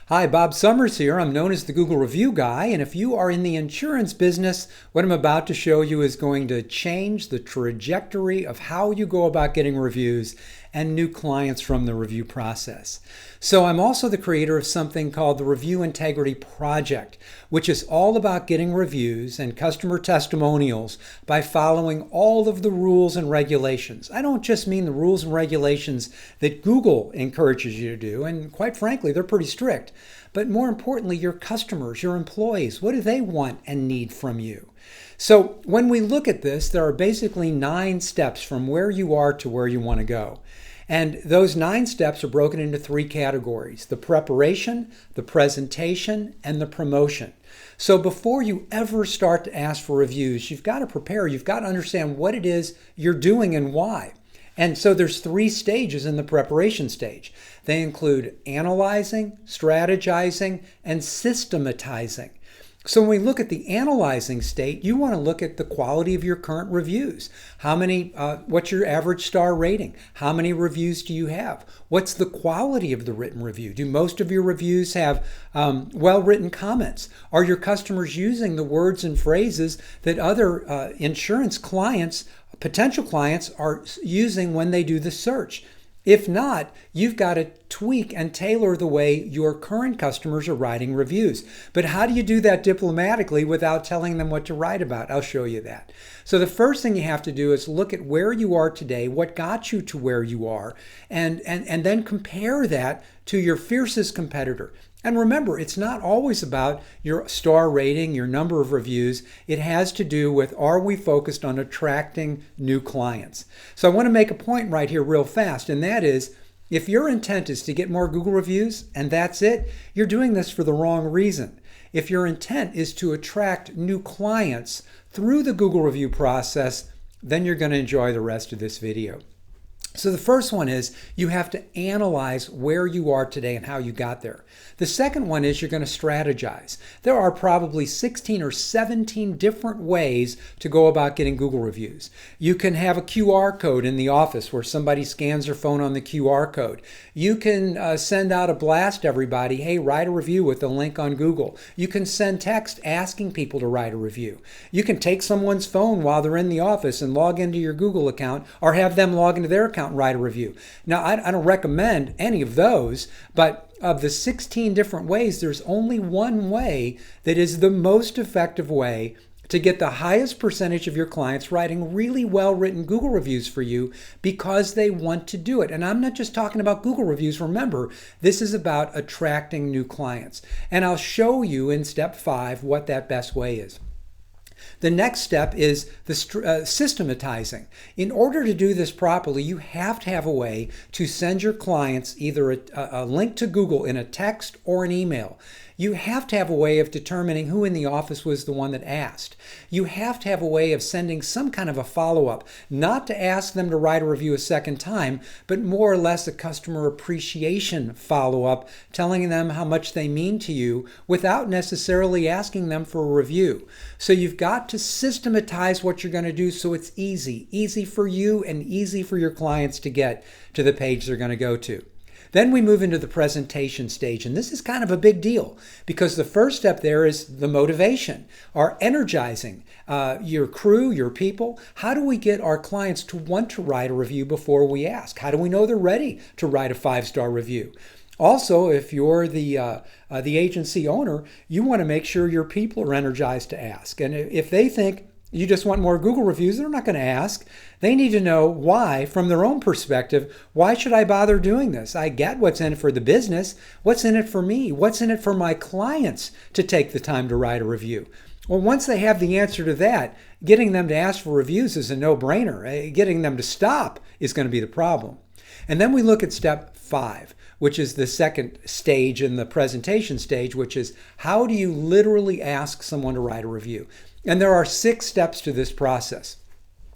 Hi, Bob Summers here. I'm known as the Google Review Guy, and if you are in the insurance business, what I'm about to show you is going to change the trajectory of how you go about getting reviews and new clients from the review process. So I'm also the creator of something called the Review Integrity Project, which is all about getting reviews and customer testimonials by following all of the rules and regulations. I don't just mean the rules and regulations that Google encourages you to do, and quite frankly, they're pretty strict. But more importantly, your customers, your employees, what do they want and need from you? So when we look at this, there are basically 9 steps from where you are to where you want to go. And those 9 steps are broken into 3 categories: the preparation, the presentation, and the promotion. So before you ever start to ask for reviews, you've got to prepare, you've got to understand what it is you're doing and why. And so there's 3 stages in the preparation stage. They include analyzing, strategizing, and systematizing. So when we look at the analyzing state, you want to look at the quality of your current reviews. What's your average star rating? How many reviews do you have? What's the quality of the written review? Do most of your reviews have well-written comments? Are your customers using the words and phrases that other insurance clients, potential clients, are using when they do the search? If not, you've got to tweak and tailor the way your current customers are writing reviews. But how do you do that diplomatically without telling them what to write about? I'll show you that. So the first thing you have to do is look at where you are today, what got you to where you are, and then compare that to your fiercest competitor. And remember, it's not always about your star rating, your number of reviews. It has to do with, are we focused on attracting new clients? So I want to make a point right here real fast, and that is, if your intent is to get more Google reviews and that's it, you're doing this for the wrong reason. If your intent is to attract new clients through the Google review process, then you're going to enjoy the rest of this video. So the first one is you have to analyze where you are today and how you got there. The second one is you're going to strategize. There are probably 16 or 17 different ways to go about getting Google reviews. You can have a QR code in the office where somebody scans their phone on the QR code. You can send out a blast to everybody, hey, write a review with a link on Google. You can send text asking people to write a review. You can take someone's phone while they're in the office and log into your Google account, or have them log into their account and write a review. Now, I don't recommend any of those, but of the 16 different ways, there's only one way that is the most effective way to get the highest percentage of your clients writing really well-written Google reviews for you because they want to do it. And I'm not just talking about Google reviews. Remember, this is about attracting new clients. And I'll show you in step 5 what that best way is. The next step is the systematizing. In order to do this properly, you have to have a way to send your clients either a link to Google in a text or an email. You have to have a way of determining who in the office was the one that asked. You have to have a way of sending some kind of a follow-up, not to ask them to write a review a second time, but more or less a customer appreciation follow-up, telling them how much they mean to you without necessarily asking them for a review. So you've got to systematize what you're going to do so it's easy for you and easy for your clients to get to the page they're going to go to. Then we move into the presentation stage, and this is kind of a big deal because the first step there is the motivation, or energizing your crew, your people. How do we get our clients to want to write a review before we ask? How do we know they're ready to write a 5-star review? Also, if you're the agency owner, you want to make sure your people are energized to ask. And if they think you just want more Google reviews, they're not going to ask. They need to know why, from their own perspective. Why should I bother doing this? I get what's in it for the business. What's in it for me? What's in it for my clients to take the time to write a review? Well, once they have the answer to that, getting them to ask for reviews is a no-brainer. Getting them to stop is going to be the problem. And then we look at step 5, which is the second stage in the presentation stage, which is how do you literally ask someone to write a review? And there are 6 steps to this process.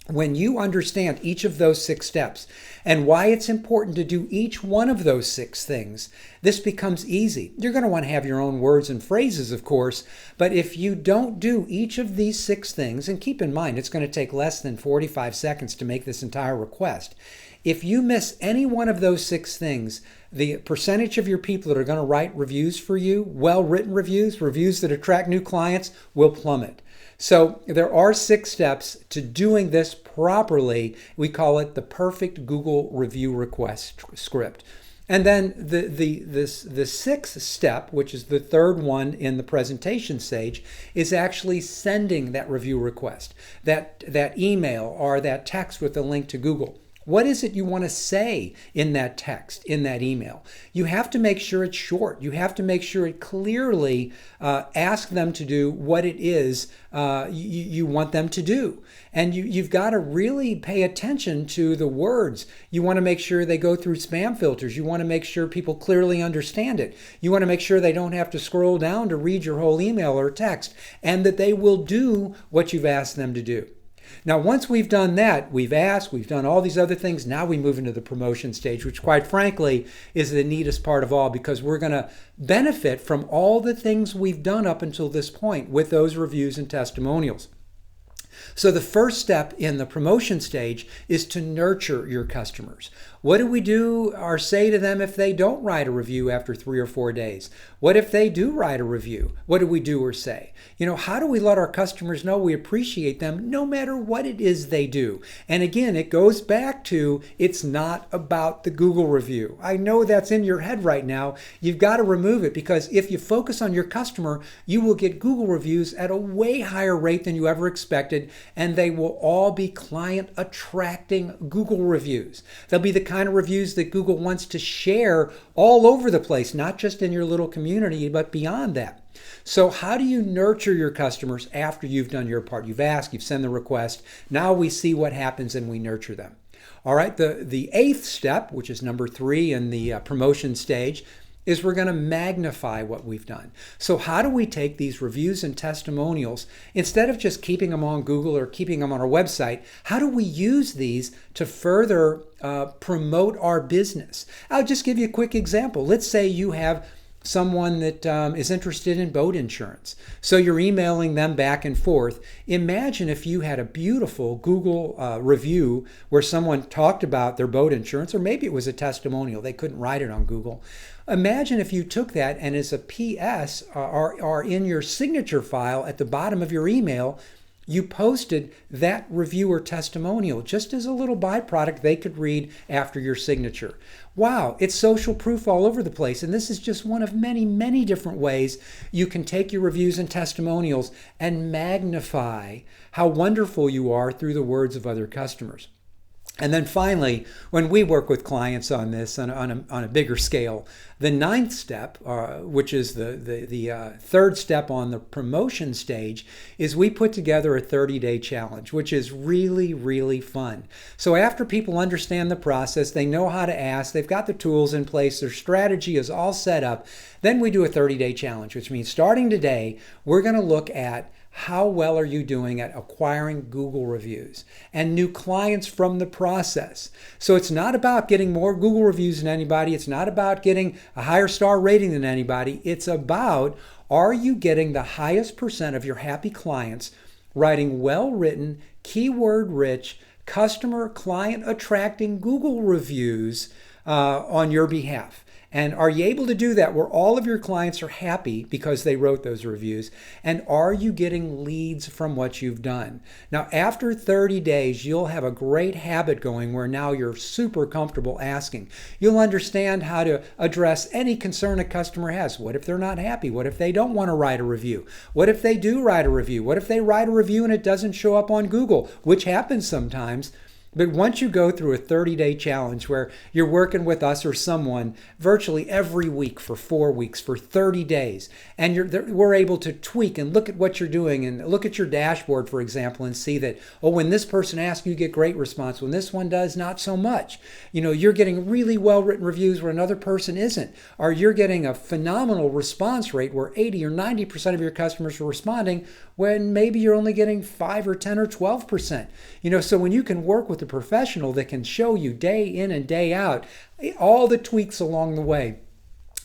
When you understand each of those 6 steps and why it's important to do each one of those 6 things, this becomes easy. You're going to want to have your own words and phrases, of course, but if you don't do each of these 6 things, and keep in mind it's going to take less than 45 seconds to make this entire request. If you miss any one of those 6 things, the percentage of your people that are going to write reviews for you, well-written reviews, reviews that attract new clients, will plummet. So there are 6 steps to doing this properly. We call it the perfect Google review request script. And then the 6th step, which is the 3rd one in the presentation stage, is actually sending that review request, that email or that text with a link to Google. What is it you want to say in that text, in that email? You have to make sure it's short. You have to make sure it clearly asks them to do what it is you want them to do. And you've got to really pay attention to the words. You want to make sure they go through spam filters. You want to make sure people clearly understand it. You want to make sure they don't have to scroll down to read your whole email or text, and that they will do what you've asked them to do. Now, once we've done that, we've asked, we've done all these other things, now we move into the promotion stage, which quite frankly is the neatest part of all, because we're going to benefit from all the things we've done up until this point with those reviews and testimonials. So the first step in the promotion stage is to nurture your customers. What do we do or say to them if they don't write a review after 3 or 4 days? What if they do write a review? What do we do or say? How do we let our customers know we appreciate them no matter what it is they do? And again, it goes back to, it's not about the Google review. I know that's in your head right now. You've got to remove it, because if you focus on your customer, you will get Google reviews at a way higher rate than you ever expected, and they will all be client attracting Google reviews. They'll be the kind of reviews that Google wants to share all over the place, not just in your little community, but beyond that. So how do you nurture your customers after you've done your part? You've asked, you've sent the request. Now we see what happens and we nurture them. All right, the 8th step, which is number 3 in the promotion stage, is we're going to magnify what we've done. So how do we take these reviews and testimonials, instead of just keeping them on Google or keeping them on our website, how do we use these to further promote our business? I'll just give you a quick example. Let's say you have someone that is interested in boat insurance. So you're emailing them back and forth. Imagine if you had a beautiful Google review where someone talked about their boat insurance, or maybe it was a testimonial. They couldn't write it on Google. Imagine if you took that and as a PS or in your signature file at the bottom of your email, you posted that review or testimonial just as a little byproduct they could read after your signature. Wow, it's social proof all over the place. And this is just one of many, many different ways you can take your reviews and testimonials and magnify how wonderful you are through the words of other customers. And then finally, when we work with clients on this on a bigger scale, the 9th step, which is the 3rd step on the promotion stage, is we put together a 30-day challenge, which is really, really fun. So after people understand the process, they know how to ask, they've got the tools in place, their strategy is all set up, then we do a 30-day challenge, which means starting today, we're going to look at how well are you doing at acquiring Google reviews and new clients from the process. So it's not about getting more Google reviews than anybody. It's not about getting a higher star rating than anybody. It's about, are you getting the highest percent of your happy clients writing well-written, keyword-rich, customer client attracting Google reviews on your behalf? And are you able to do that where all of your clients are happy because they wrote those reviews? And are you getting leads from what you've done? Now, after 30 days, you'll have a great habit going where now you're super comfortable asking. You'll understand how to address any concern a customer has. What if they're not happy? What if they don't want to write a review? What if they do write a review? What if they write a review and it doesn't show up on Google, which happens sometimes? But once you go through a 30-day challenge where you're working with us or someone virtually every week for 4 weeks, for 30 days, and we're able to tweak and look at what you're doing and look at your dashboard, for example, and see that, oh, when this person asks, you get great response. When this one does, not so much. You're getting really well-written reviews where another person isn't. Or you're getting a phenomenal response rate where 80 or 90% of your customers are responding when maybe you're only getting 5 or 10 or 12%. So when you can work with a professional that can show you day in and day out all the tweaks along the way,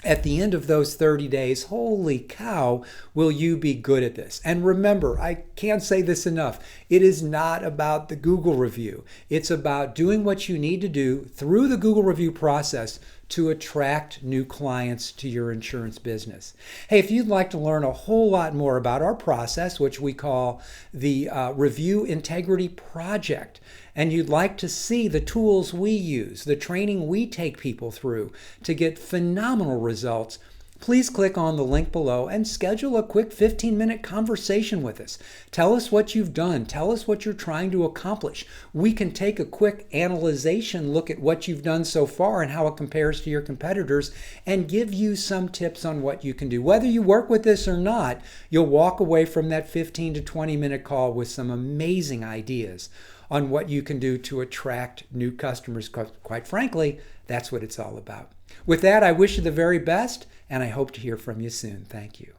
at the end of those 30 days, holy cow, will you be good at this? And remember, I can't say this enough. It is not about the Google review. It's about doing what you need to do through the Google review process to attract new clients to your insurance business. Hey, if you'd like to learn a whole lot more about our process, which we call the Review Integrity Project, and you'd like to see the tools we use, the training we take people through to get phenomenal results, please click on the link below and schedule a quick 15-minute conversation with us. Tell us what you've done. Tell us what you're trying to accomplish. We can take a quick analyzation look at what you've done so far and how it compares to your competitors and give you some tips on what you can do. Whether you work with this or not, you'll walk away from that 15 to 20-minute call with some amazing ideas on what you can do to attract new customers. Quite frankly, that's what it's all about. With that, I wish you the very best, and I hope to hear from you soon. Thank you.